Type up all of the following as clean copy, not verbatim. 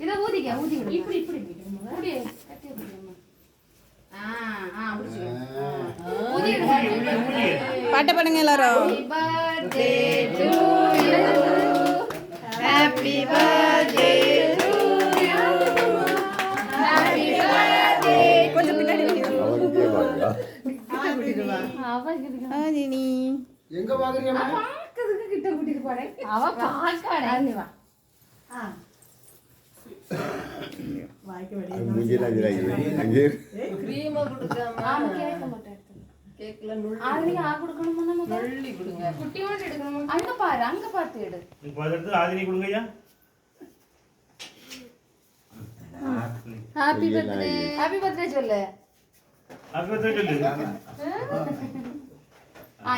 இத ஊதிக்க ஊதி விடு. இப்படி இப்படி ஊதி கட்டி விடுமா. ஊதி விடு. பாட்டு பாடுங்க எல்லாரும். Happy birthday to you. Happy birthday. கொஞ்சம் பின்னாடி அவருக்கே பாருங்க. நீ எங்க பாக்குறீங்க? பாக்கிறதுக்கு கிட்ட கூட்டிட்டு போறேன். அவ பாக்காடே. வா. வாய்க்கு வெடி. முஞ்சில இங்க கிரீம் கொடுக்காம கேக்க மாட்டேன். கேக்ல நுள்ளி. ஆதினி கொடுக்கணுமா நம்ம? நுள்ளி கொடுங்க. குட்டியோட எடுக்கணுமா? அங்க பாரு, அங்க பார்த்து எடு. நீ பாத்துட்டு ஆதினி கொடுங்கய்யா. Happy birthday. ஹாப்பி பர்த்டே சொல்லு. ஹாப்பி பர்த்டே சொல்லு.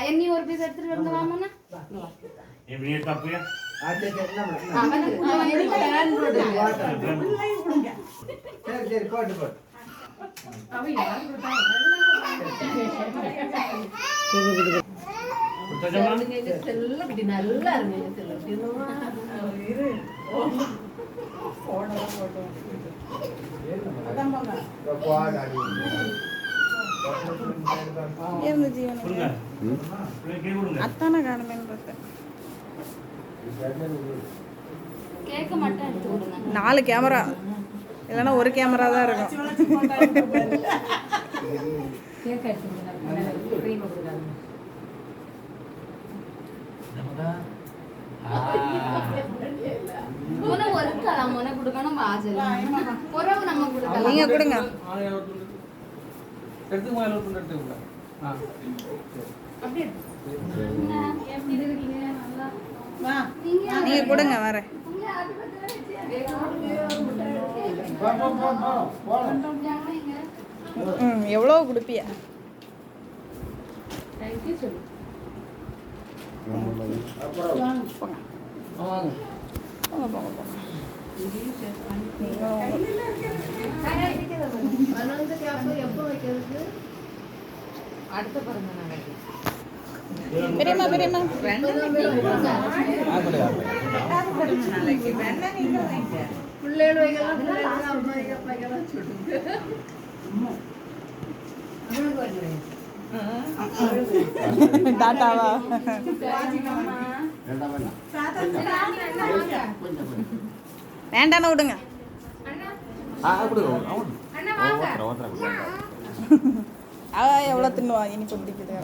என்னி ஒரு பீஸ் எடுத்துட்டு வந்து வாமனா. எப்படி தப்புயா? ஆச்சே என்ன சரி கோட் கோட். அவ யார் கொடுத்தா? செல்ல இப்படி நல்லா இருங்க செல்ல இரு. போடா போடா. அதான் போங்க. போடாடி. ஏன் ஜீவன் கொடுங்க. கேக் கொடுங்க. அத்தான காணுமேன்னு பார்த்தேன். கேக்க மட்டும் எடுத்து கொடுங்க. 4 கேமரா இல்லைன்னா ஒரு கேமரா தான் இருக்கும். கேக் எடுத்து கொடுங்க. க்ரீம் கொடுங்க. முன்ன ஒரு கலாம் முன்ன கொடுக்கணும் ஆஜல. பொறவு நம்ம கொடுக்கலாம். நீங்க கொடுங்க. எடுத்து மேல கொண்டு எடுத்துங்க. அப்படியே எப்படி இருக்கீங்க? நல்லா வா. நீங்க கொடுங்க வரேன். எவ்வளோ கொடுப்பியா? தேங்க்யூ சொல்லு. அப்புறம் போங்க வாங்க. போங்க போங்க போங்க. அடுத்த பிறந்த நாளைக்கு பெரியம்மா பெரியம்மா டாட்டாவா வேண்டாம் விடுங்க. அவ எவ்வளோ தின்னுவா இனி பிடிக்குது.